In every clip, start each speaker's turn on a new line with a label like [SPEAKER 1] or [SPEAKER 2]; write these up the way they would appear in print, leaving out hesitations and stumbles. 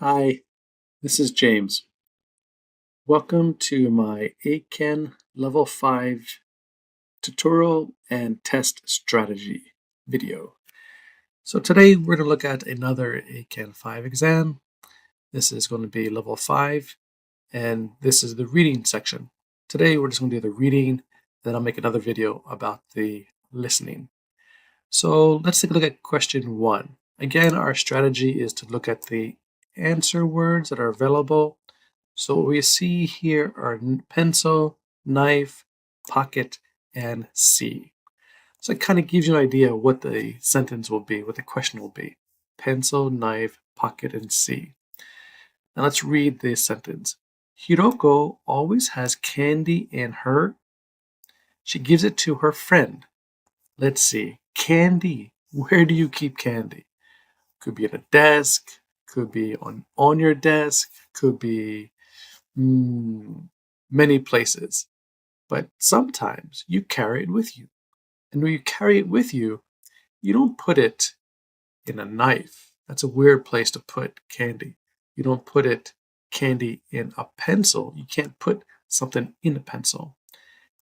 [SPEAKER 1] Hi, this is James. Welcome to my EIKEN Level 5 tutorial and test strategy video. So today we're going to look at another EIKEN 5 exam. This is going to be Level 5, and this is the reading section. Today we're just going to do the reading, then I'll make another video about the listening. So let's take a look at question 1. Again, our strategy is to look at the answer words that are available. So what we see here are pencil, knife, pocket, and see. So it kind of gives you an idea what the sentence will be, what the question will be. Pencil, knife, pocket, and see. Now let's read this sentence. Hiroko always has candy in her. She gives it to her friend. Let's see. Candy. Where do you keep candy? Could be at a desk. Could be on your desk, could be many places. But sometimes you carry it with you. And when you carry it with you, you don't put it in a knife. That's a weird place to put candy. You don't put candy in a pencil. You can't put something in a pencil.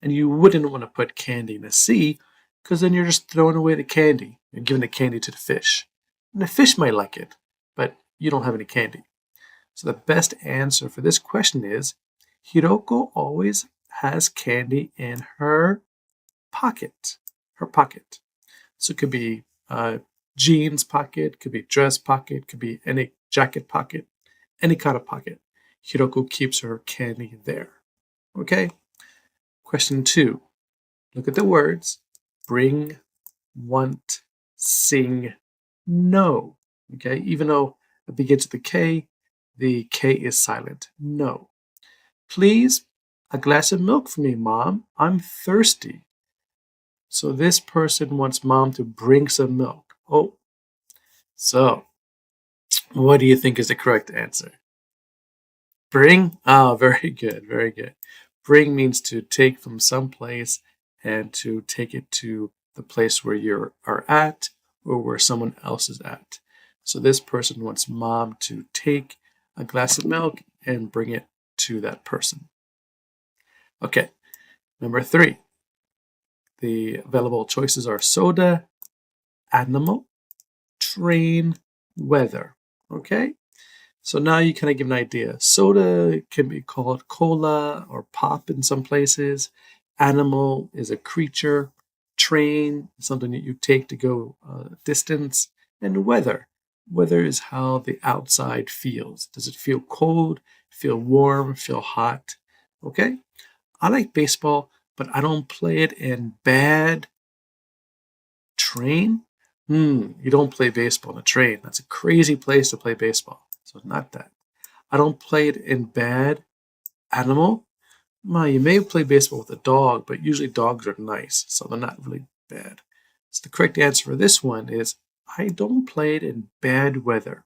[SPEAKER 1] And you wouldn't want to put candy in a sea, because then you're just throwing away the candy. You're giving the candy to the fish. And the fish might like it, but you don't have any candy. So the best answer for this question is Hiroko always has candy in her pocket. Her pocket. So it could be jeans pocket, could be dress pocket, could be any jacket pocket, any kind of pocket. Hiroko keeps her candy there. Okay? Question 2. Look at the words. Bring, want, sing, no. Okay? Even though it begins with the K is silent. No. Please, a glass of milk for me, Mom. I'm thirsty. So this person wants Mom to bring some milk. Oh, so what do you think is the correct answer? Bring? Ah, very good, very good. Bring means to take from some place and to take it to the place where you are at or where someone else is at. So this person wants Mom to take a glass of milk and bring it to that person. Okay, number 3. The available choices are soda, animal, train, weather. Okay, so now you kind of give an idea. Soda can be called cola or pop in some places. Animal is a creature. Train is something that you take to go a distance. And weather. Weather is how the outside feels. Does it feel cold, feel warm, feel hot? Okay? I like baseball, but I don't play it in bad train. You don't play baseball in a train. That's a crazy place to play baseball. So not that. I don't play it in bad animal. You may play baseball with a dog, but usually dogs are nice, so they're not really bad. So the correct answer for this one is I don't play it in bad weather.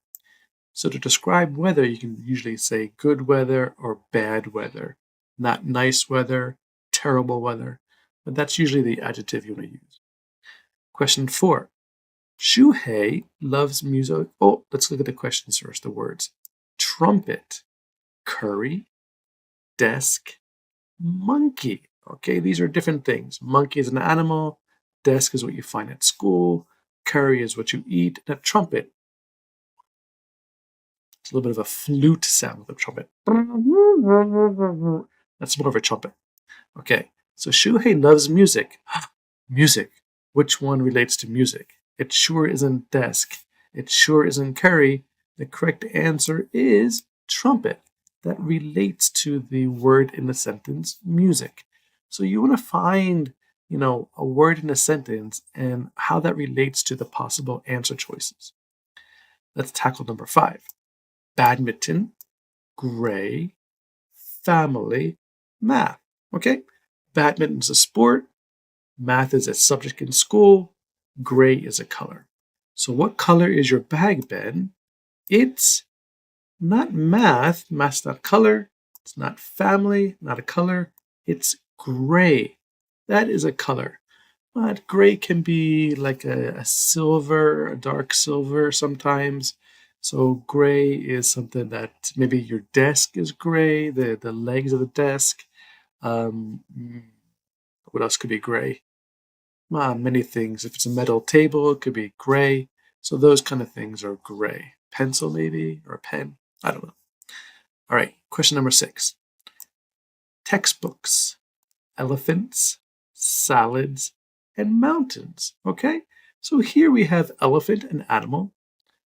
[SPEAKER 1] So to describe weather, you can usually say good weather or bad weather, not nice weather, terrible weather, but that's usually the adjective you want to use. Question 4. Shuhei loves music. Oh, let's look at the questions first, the words. Trumpet, curry, desk, monkey. Okay, these are different things. Monkey is an animal. Desk is what you find at school. Curry is what you eat. And a trumpet. It's a little bit of a flute sound with a trumpet. That's more of a trumpet. Okay, so Shuhei loves music. Music. Which one relates to music? It sure isn't desk. It sure isn't curry. The correct answer is trumpet. That relates to the word in the sentence, music. So you want to find, a word in a sentence and how that relates to the possible answer choices. Let's tackle number 5. Badminton, gray, family, math. Okay? Badminton is a sport. Math is a subject in school. Gray is a color. So what color is your bag, Ben? It's not math. Math's not color. It's not family, not a color. It's gray. That is a color. But gray can be like a silver, a dark silver sometimes. So gray is something that maybe your desk is gray, the legs of the desk. What else could be gray? Many things. If it's a metal table, it could be gray. So those kind of things are gray. Pencil maybe, or a pen. I don't know. All right, question number 6. Textbooks, elephants, salads, and mountains. Okay, so here we have elephant, an animal,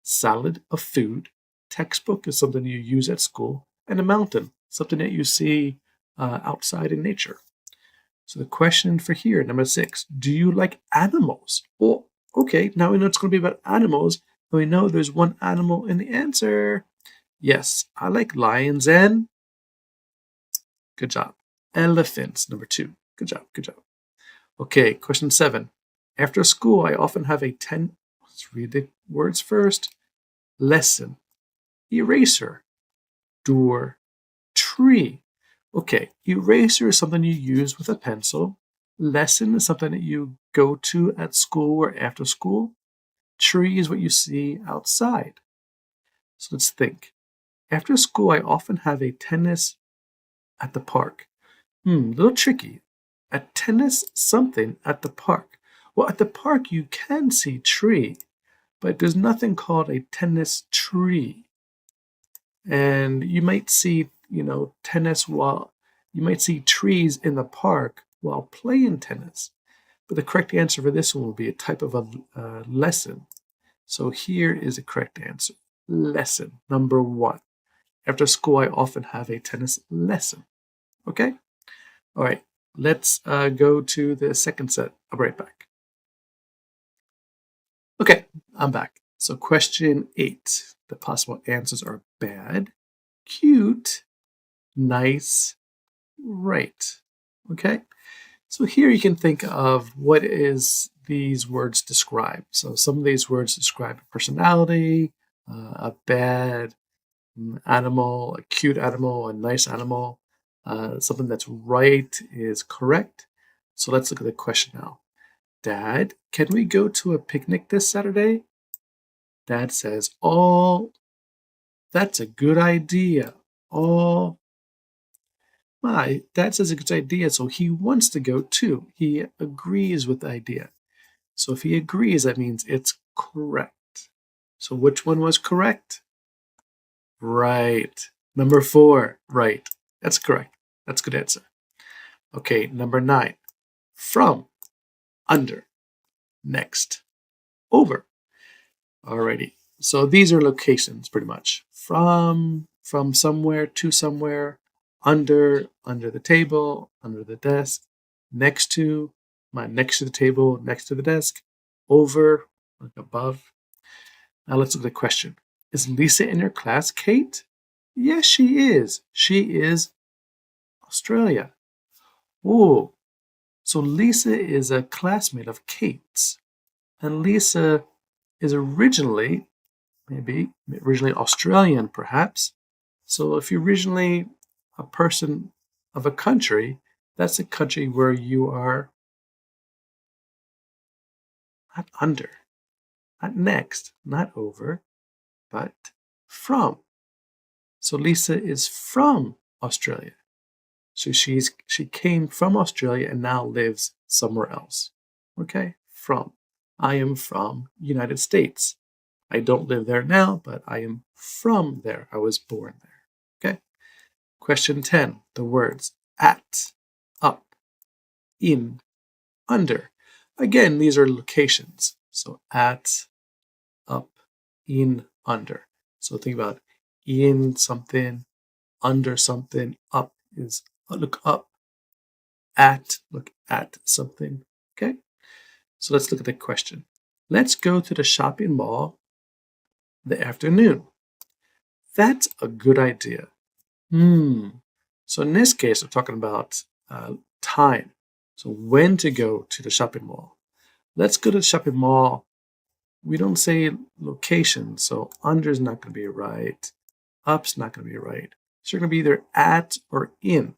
[SPEAKER 1] salad, a food, textbook is something you use at school, and a mountain, something that you see outside in nature. So the question for here, number 6, do you like animals? Well, okay, now we know it's going to be about animals, and we know there's one animal in the answer. Yes, I like lions and, good job, elephants, number 2. Good job, good job. Okay, question 7. After school, I often have a let's read the words first. Lesson, eraser, door, tree. Okay, eraser is something you use with a pencil. Lesson is something that you go to at school or after school. Tree is what you see outside. So let's think. After school, I often have a tennis at the park. A little tricky. A tennis something at the park. Well, at the park, you can see tree, but there's nothing called a tennis tree. And you might see, tennis you might see trees in the park while playing tennis. But the correct answer for this one will be a type of a lesson. So here is the correct answer. Lesson, number 1. After school, I often have a tennis lesson. Okay? All right, let's go to the second set. I'll be right back. Okay, I'm back. So question 8. The possible answers are bad, cute, nice, right. Okay? So here you can think of what is these words describe. So some of these words describe a personality, a bad animal, a cute animal, a nice animal. Something that's right is correct. So let's look at the question now. Dad, can we go to a picnic this Saturday? Dad says, oh, that's a good idea. Oh, my dad says it's a good idea, so he wants to go too. He agrees with the idea. So if he agrees, that means it's correct. So which one was correct? Right. Number 4, right. That's correct. That's a good answer. Okay, number 9. From, under, next, over. Alrighty. So these are locations pretty much. From somewhere to somewhere, under the table, under the desk, next to the table, next to the desk, over, like above. Now let's look at the question. Is Lisa in your class, Kate? Yes, she is. She is Australia. Oh, so Lisa is a classmate of Kate's. And Lisa is originally Australian, perhaps. So if you're originally a person of a country, that's a country where you are not under, not next, not over, but from. So Lisa is from Australia. So she came from Australia and now lives somewhere else. Okay, from. I am from United States. I don't live there now, but I am from there. I was born there. Okay. Question 10. The words at, up, in, under. Again, these are locations. So at, up, in, under. So think about in something, under something, up is look up, look at something. Okay. So let's look at the question. Let's go to the shopping mall the afternoon. That's a good idea. So in this case, we're talking about time. So when to go to the shopping mall. Let's go to the shopping mall. We don't say location, so under is not going to be right. Up's not going to be right. So you're going to be either at or in.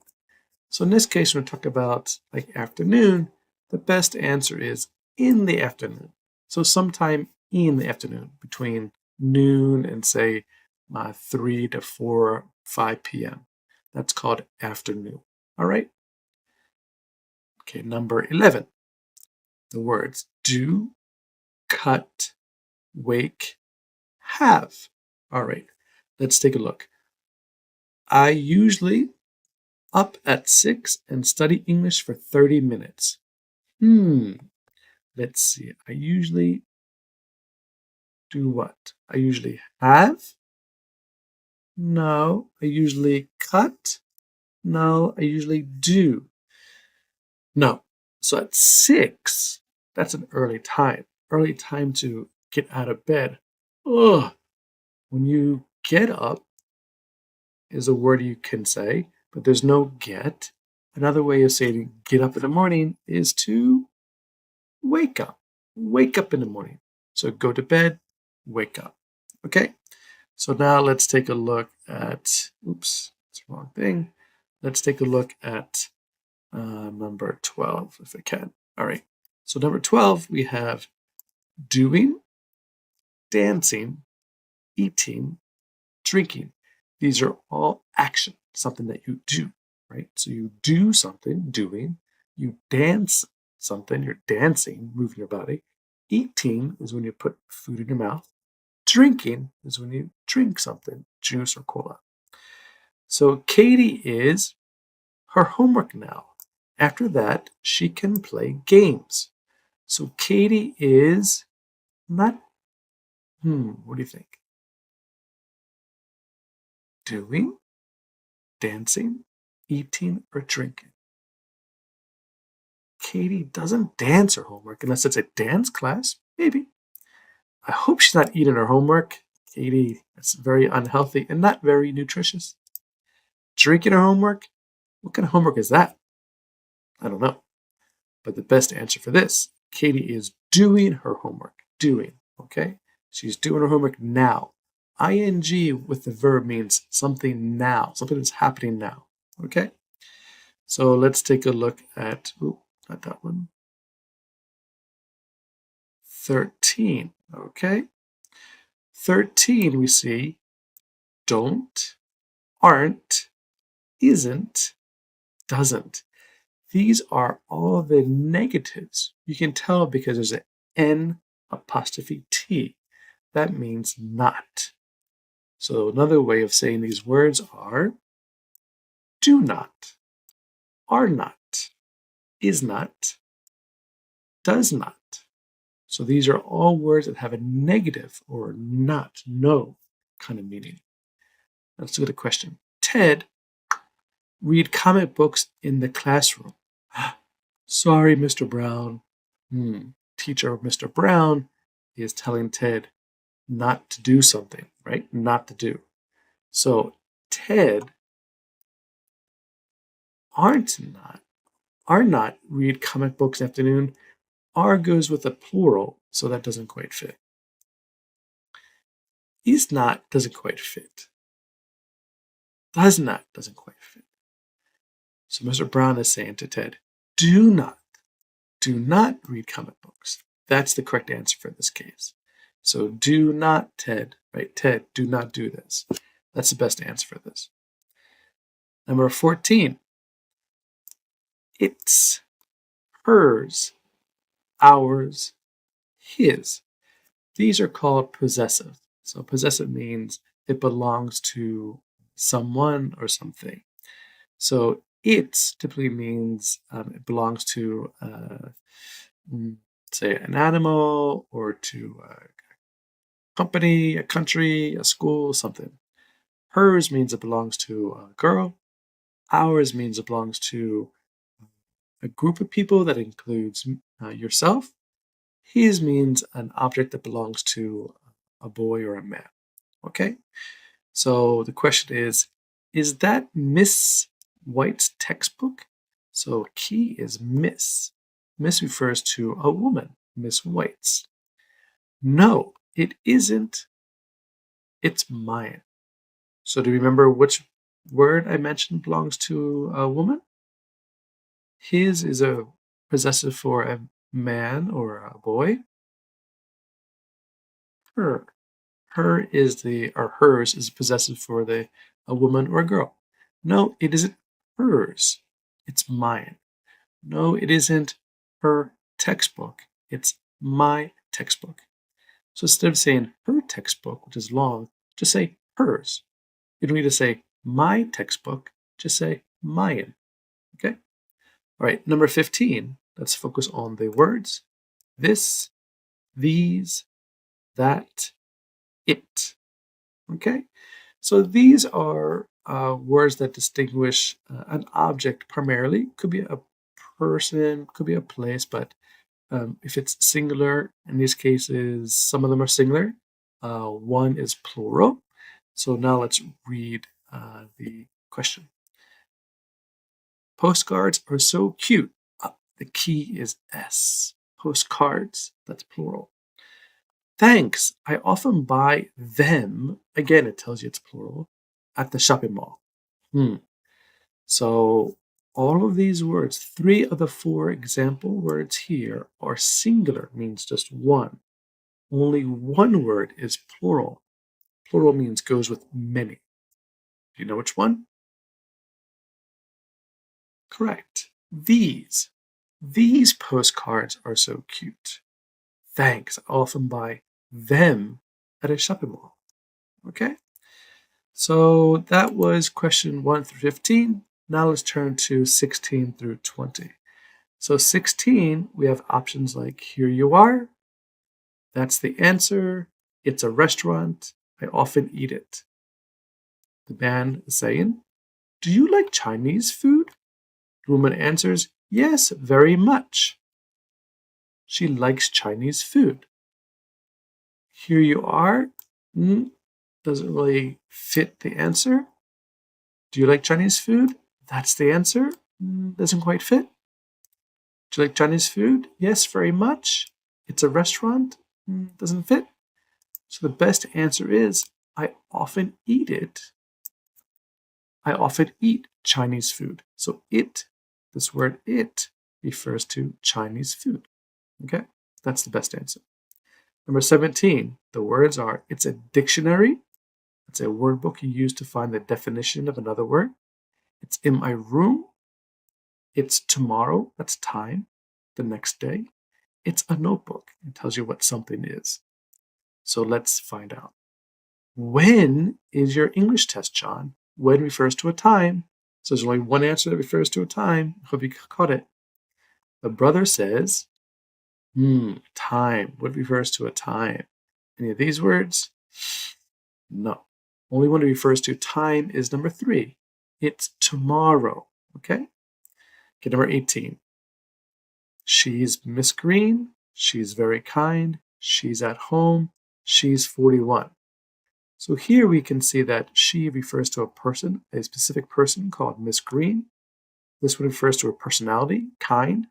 [SPEAKER 1] So in this case, when we talk about like afternoon, the best answer is in the afternoon. So sometime in the afternoon, between noon and say 3 to 4, 5 p.m. That's called afternoon. All right? Okay, number 11. The words do, cut, wake, have. All right, let's take a look. I usually up at 6 and study English for 30 minutes. Let's see. I usually do what? I usually have? No. I usually cut? No. I usually do. No. So at 6, that's an early time. Early time to get out of bed. Ugh. When you get up is a word you can say, but there's no get. Another way of saying get up in the morning is to wake up. Wake up in the morning. So go to bed, wake up. Okay? So now let's take a look at, oops, that's the wrong thing. Let's take a look at number 12, if I can. All right. So number 12, we have doing, dancing, eating, drinking. These are all action, something that you do, right? So you do something, doing. You dance something, you're dancing, moving your body. Eating is when you put food in your mouth. Drinking is when you drink something, juice or cola. So Katie is her homework now. After that, she can play games. So Katie is not, what do you think? Doing, dancing, eating, or drinking. Katie doesn't dance her homework unless it's a dance class. Maybe. I hope she's not eating her homework. Katie, that's very unhealthy and not very nutritious. Drinking her homework? What kind of homework is that? I don't know. But the best answer for this, Katie is doing her homework. Doing, okay? She's doing her homework now. ING with the verb means something now, something that's happening now, okay? So let's take a look at, not that one. 13, okay? 13, we see don't, aren't, isn't, doesn't. These are all the negatives. You can tell because there's an N apostrophe T. That means not. So another way of saying these words are do not, are not, is not, does not. So these are all words that have a negative or not, no kind of meaning. Let's look at a question. Ted, read comic books in the classroom. Sorry, Mr. Brown. Teacher Mr. Brown is telling Ted not to do something, right? Not to do. So Ted are not read comic books afternoon. Are goes with a plural, so that doesn't quite fit. Is not doesn't quite fit. Does not doesn't quite fit. So Mr. Brown is saying to Ted, do not read comic books. That's the correct answer for this case. So do not, Ted, right? Ted, do not do this. That's the best answer for this. Number 14. It's, hers, ours, his. These are called possessive. So possessive means it belongs to someone or something. So it's typically means it belongs to, say, an animal or to a company, a country, a school, something. Hers means it belongs to a girl. Ours means it belongs to a group of people that includes yourself. His means an object that belongs to a boy or a man. Okay? So the question is that Miss White's textbook? So key is Miss. Miss refers to a woman, Miss White's. No, it isn't. It's mine. So do you remember which word I mentioned belongs to a woman? His is a possessive for a man or a boy. Her. Her is or hers is possessive for a woman or a girl. No, it isn't hers. It's mine. No, it isn't her textbook. It's my textbook. So instead of saying her textbook, which is long, just say hers. You don't need to say my textbook, just say mine. Okay? All right, number 15. Let's focus on the words. This, these, that, it. Okay? So these are words that distinguish an object primarily. Could be a person, could be a place, but if it's singular, in these cases, some of them are singular. One is plural. So now let's read the question. Postcards are so cute. The key is S. Postcards, that's plural. Thanks. I often buy them. Again, it tells you it's plural at the shopping mall. So all of these words, 3 of the 4 example words here are singular, means just one. Only one word is plural. Plural means goes with many. Do you know which one? Correct. These. These postcards are so cute. Thanks. I often buy them at a shopping mall. Okay? So that was question 1 through 15. Now let's turn to 16 through 20. So 16, we have options like here you are. That's the answer. It's a restaurant. I often eat it. The man is saying, do you like Chinese food? The woman answers, yes, very much. She likes Chinese food. Here you are. Doesn't really fit the answer. Do you like Chinese food? That's the answer. Doesn't quite fit. Do you like Chinese food? Yes, very much. It's a restaurant. Doesn't fit. So the best answer is, I often eat it. I often eat Chinese food. So this word it, refers to Chinese food. Okay, that's the best answer. Number 17, the words are, it's a dictionary. It's a word book you use to find the definition of another word. It's in my room. It's tomorrow. That's time. The next day. It's a notebook. It tells you what something is. So let's find out. When is your English test, John? When refers to a time. So there's only one answer that refers to a time. Hope you caught it. The brother says, time. What refers to a time? Any of these words? No. Only one that refers to time is number 3. It's tomorrow. Okay, number 18. She's Miss Green. She's very kind. She's at home. She's 41. So here we can see that she refers to a person, a specific person called Miss Green. This one refers to a personality, kind.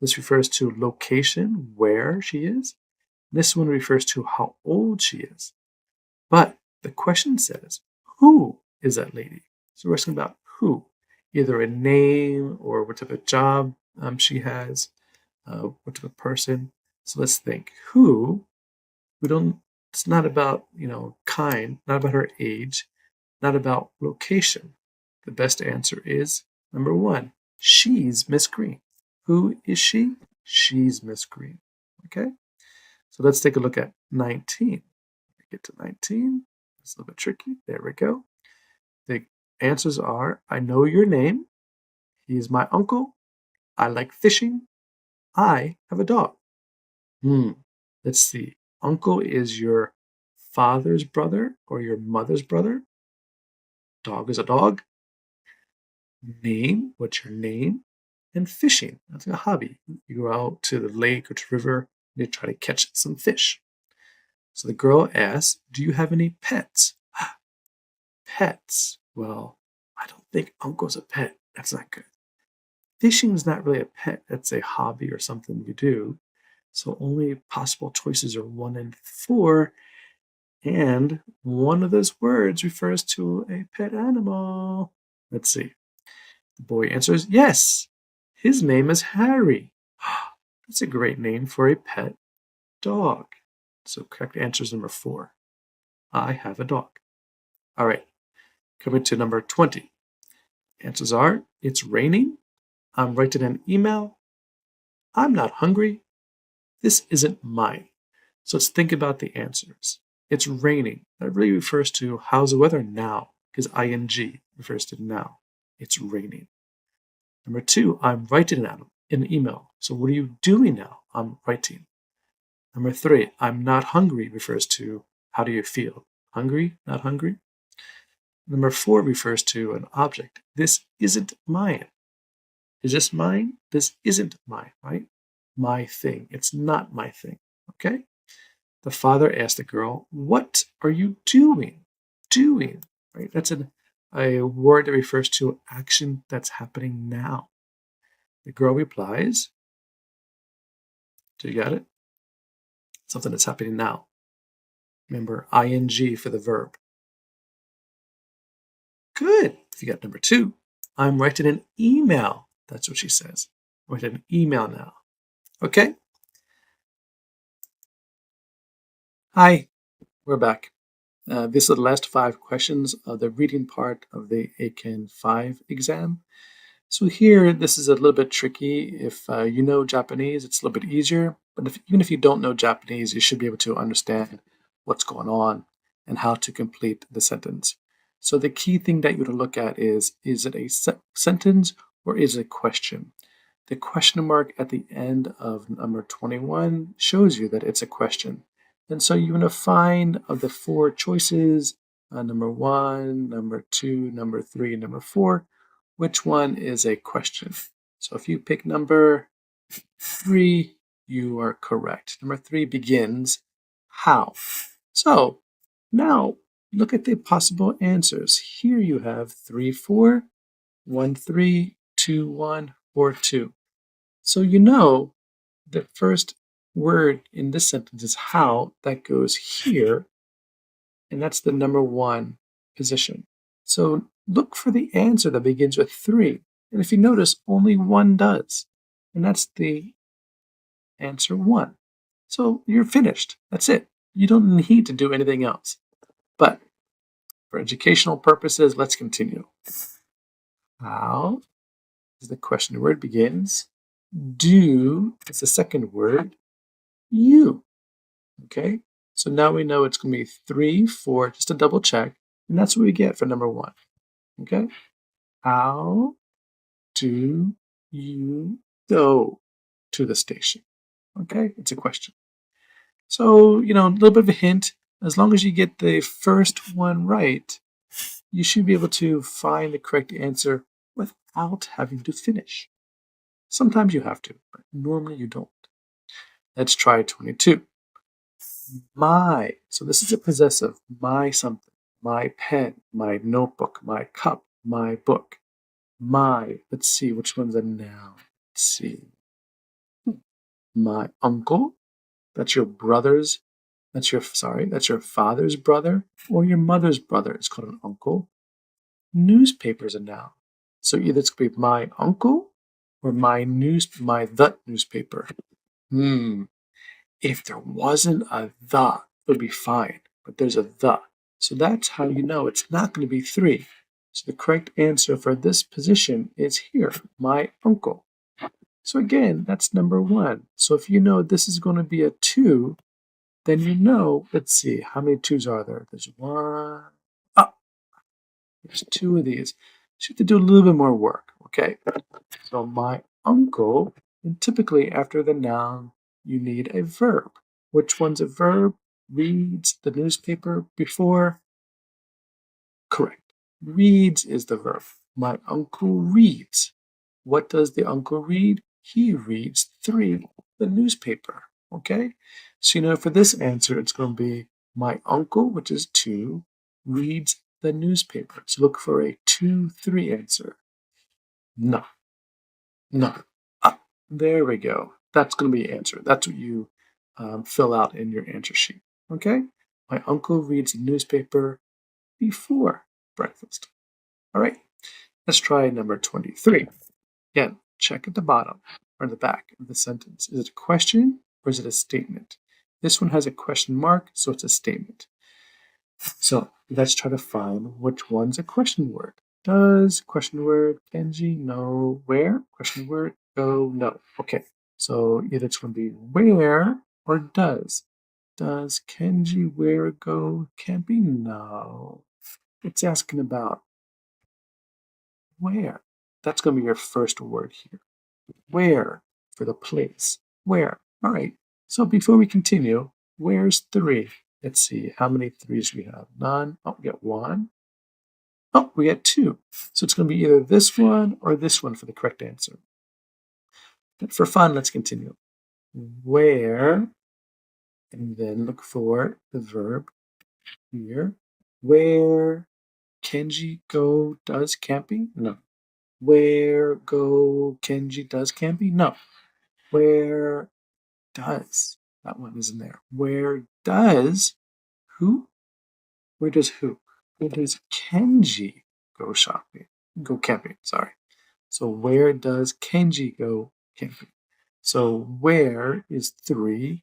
[SPEAKER 1] This refers to location, where she is. This one refers to how old she is. But the question says, who is that lady? So we're asking about who, either a name or what type of job she has, what type of person. So let's think. Who? It's not about, kind, not about her age, not about location. The best answer is number 1. She's Miss Green. Who is she? She's Miss Green. Okay? So let's take a look at 19. Get to 19. It's a little bit tricky. There we go. The answers are, I know your name. He's my uncle. I like fishing. I have a dog. Let's see. Uncle is your father's brother or your mother's brother. Dog is a dog. Name, what's your name? And fishing, that's a hobby. You go out to the lake or to the river and you try to catch some fish. So the girl asks, do you have any pets? Pets. Well, I don't think uncle's a pet. That's not good. Fishing's not really a pet. That's a hobby or something you do. So only possible choices are 1 and 4. And one of those words refers to a pet animal. Let's see. The boy answers, yes. His name is Harry. That's a great name for a pet dog. So correct answer is number 4. I have a dog. All right, coming to number 20. Answers are, it's raining, I'm writing an email, I'm not hungry, this isn't mine. So let's think about the answers. It's raining. That really refers to how's the weather now, because ing refers to now. It's raining. Number 2, I'm writing an email. So what are you doing now? I'm writing. Number 3, I'm not hungry refers to how do you feel? Hungry, not hungry? Number 4 refers to an object. This isn't mine. Is this mine? This isn't mine, right? My thing. It's not my thing, okay? The father asked the girl, what are you doing? Doing, right? That's a word that refers to action that's happening now. The girl replies, do you get it? Something that's happening now. Remember, ing for the verb. Good. You got number 2. I'm writing an email. That's what she says. I'm writing an email now. Okay? Hi, we're back. This is the last 5 questions of the reading part of the EIKEN 5 exam. So here, this is a little bit tricky. If you know Japanese, it's a little bit easier. But even if you don't know Japanese, you should be able to understand what's going on and how to complete the sentence. So the key thing that you want to look at is it a sentence or is it a question? The question mark at the end of number 21 shows you that it's a question. And so you want to find of the 4 choices, number 1, number 2, number 3, and number 4, which one is a question. So if you pick number 3, you are correct. Number 3 begins, how? So now look at the possible answers. Here you have 3, 4, 1, 3, 2, 1, 4, 2. So you know the first word in this sentence is how. That goes here, and that's the number 1 position. So look for the answer that begins with 3. And if you notice, only 1 does. And that's the answer 1. So you're finished. That's it. You don't need to do anything else. But for educational purposes, let's continue. How is the question. The word begins. Do is the second word. You. Okay? So now we know it's going to be 3, 4, just to double check. And that's what we get for number 1. Okay? How do you go to the station? Okay? It's a question. So, a little bit of a hint. As long as you get the first one right, you should be able to find the correct answer without having to finish. Sometimes you have to, but normally you don't. Let's try 22. My. So this is a possessive. My something. My pen. My notebook. My cup. My book. My. Let's see which one's a noun. Let's see. My uncle. That's your brother's. That's your father's brother or your mother's brother. It's called an uncle. Newspaper's a noun. So either it's going to be my uncle or the newspaper. If there wasn't a the, it would be fine. But there's a the. So that's how you know it's not going to be 3. So the correct answer for this position is here, my uncle. So again, that's number 1. So if you know this is going to be a 2, then you know, let's see, how many 2s are there? There's 1. There's 2 of these. So you have to do a little bit more work, okay? So my uncle, and typically after the noun, you need a verb. Which one's a verb? Reads the newspaper before? Correct. Reads is the verb. My uncle reads. What does the uncle read? He reads 3, the newspaper. Okay? So for this answer, it's going to be my uncle, which is 2, reads the newspaper. So look for a 2, 3 answer. No. There we go. That's going to be the answer. That's what you fill out in your answer sheet. Okay? My uncle reads the newspaper before breakfast. All right. Let's try number 23. Again, check at the bottom or the back of the sentence. Is it a question or is it a statement? This one has a question mark, so it's a statement. So let's try to find which one's a question word. Does, question word, Kenji, no, where, question word, go, no. Okay, so either it's going to be where or does. Does Kenji where go? Can't be no. It's asking about where. That's going to be your first word here. Where for the place. Where. All right. So before we continue, where's 3? Let's see. How many 3s we have? None. Oh, we get 1. Oh, we get 2. So it's going to be either this one or this one for the correct answer. But for fun, let's continue. Where, and then look for the verb here. Where Kenji go does camping? No. Where go Kenji does camping? No. Where does? That one isn't there. Where does who? Where does who? Where does Kenji go shopping? Go camping, sorry. So where does Kenji go camping? So where is 3?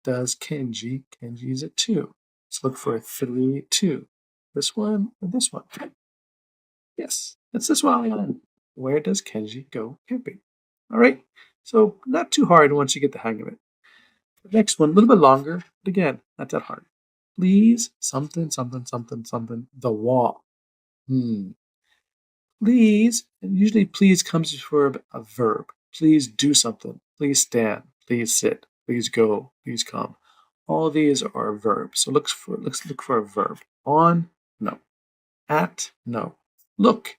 [SPEAKER 1] Does Kenji? Kenji is a 2. Let's look for a 3, 2. This one or this one? Yes, it's this one. Where does Kenji go camping? All right, so not too hard once you get the hang of it. The next one, a little bit longer, but again, not that hard. Please, something, something, something, something, the wall. Please, and usually please comes before a verb. Please do something. Please stand. Please sit. Please go. Please come. All these are verbs. So let's look for a verb. On, no. At, no. Look.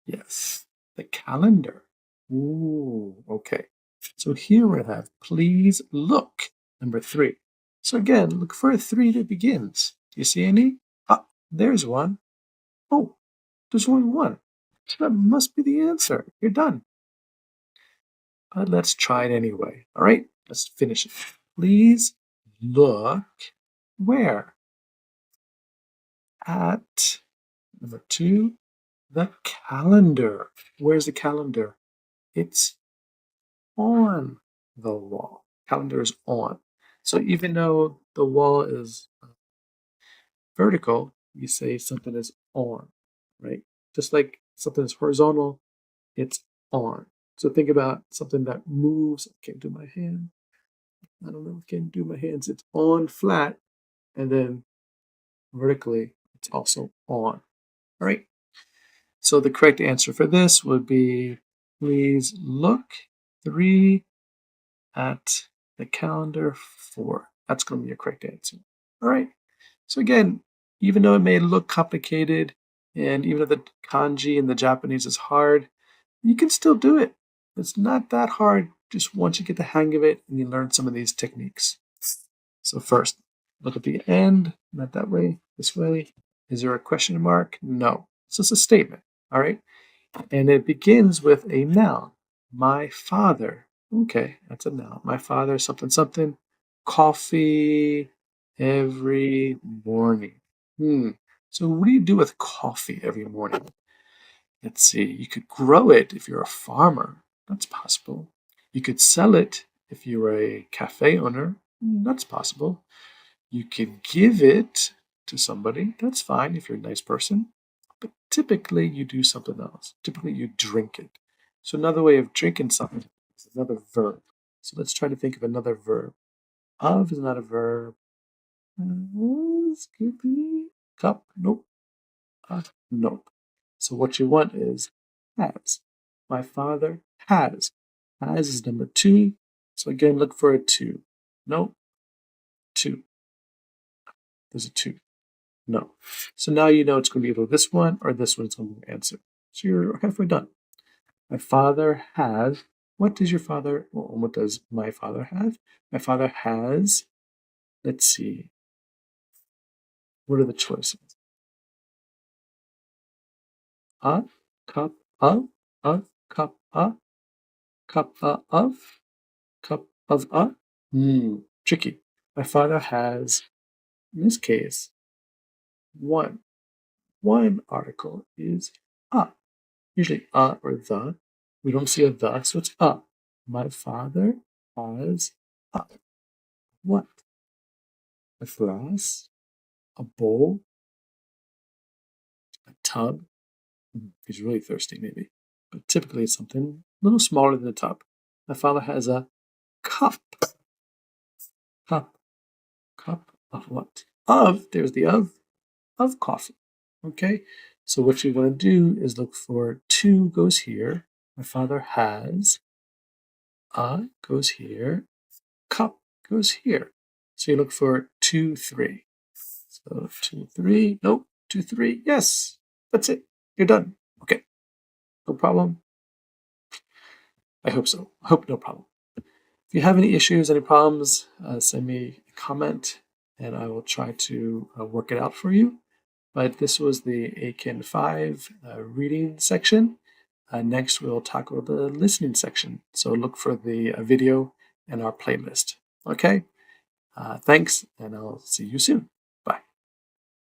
[SPEAKER 1] Yes. The calendar. Ooh, okay. So here we have please look, number 3. So again, look for a 3 that begins. Do you see any? Ah, there's one. Oh, there's only one. So that must be the answer. You're done. But let's try it anyway. All right, let's finish it. Please look where? At, number 2, the calendar. Where's the calendar? It's on the wall. Calendar is on. So even though the wall is vertical, you say something is on, right? Just like something is horizontal, it's on. So think about something that moves. I can't do my hand. I don't know. I can't do my hands. It's on flat, and then vertically, it's also on. All right. So the correct answer for this would be please look 3 at the calendar 4. That's going to be your correct answer. All right. So again, even though it may look complicated, and even though the kanji in the Japanese is hard, you can still do it. It's not that hard just once you get the hang of it and you learn some of these techniques. So first, look at the end, not that way, this way. Is there a question mark? No. It's just a statement, all right? And it begins with a noun. My father. Okay, that's a noun. My father, something, something. Coffee every morning. So what do you do with coffee every morning? Let's see. You could grow it if you're a farmer. That's possible. You could sell it if you were a cafe owner. That's possible. You could give it to somebody. That's fine if you're a nice person. But typically you do something else. Typically you drink it. So another way of drinking something is another verb. So let's try to think of another verb. Of is not a verb. Skippy. Cup. Nope. Nope. So what you want is has. My father has. Has is number 2. So again, look for a 2. No. 2. There's a 2. No. So now you know it's going to be either this one or this one's going to be the answer. So you're halfway done. My father has. What does your father, well, what does my father have? My father has, let's see. What are the choices? A cup of, a cup of, of, cup of a. Tricky. My father has, in this case, one. One article is a. Usually a or the. We don't see a the, so it's a. My father has a. What? A glass a bowl, a tub. He's really thirsty, maybe. But typically it's something a little smaller than a tub. My father has a cup. Cup of what? There's the of coffee. Okay? So what you want to do is look for to goes here. My father has goes here. Cup goes here. So you look for 2, 3. So 2, 3. Nope. 2, 3. Yes. That's it. You're done. Okay. No problem. I hope so. I hope no problem. If you have any issues, any problems, send me a comment and I will try to work it out for you. But this was the EIKEN 5 reading section. Next, we'll tackle the listening section. So look for the video in our playlist. Okay? Thanks, and I'll see you soon.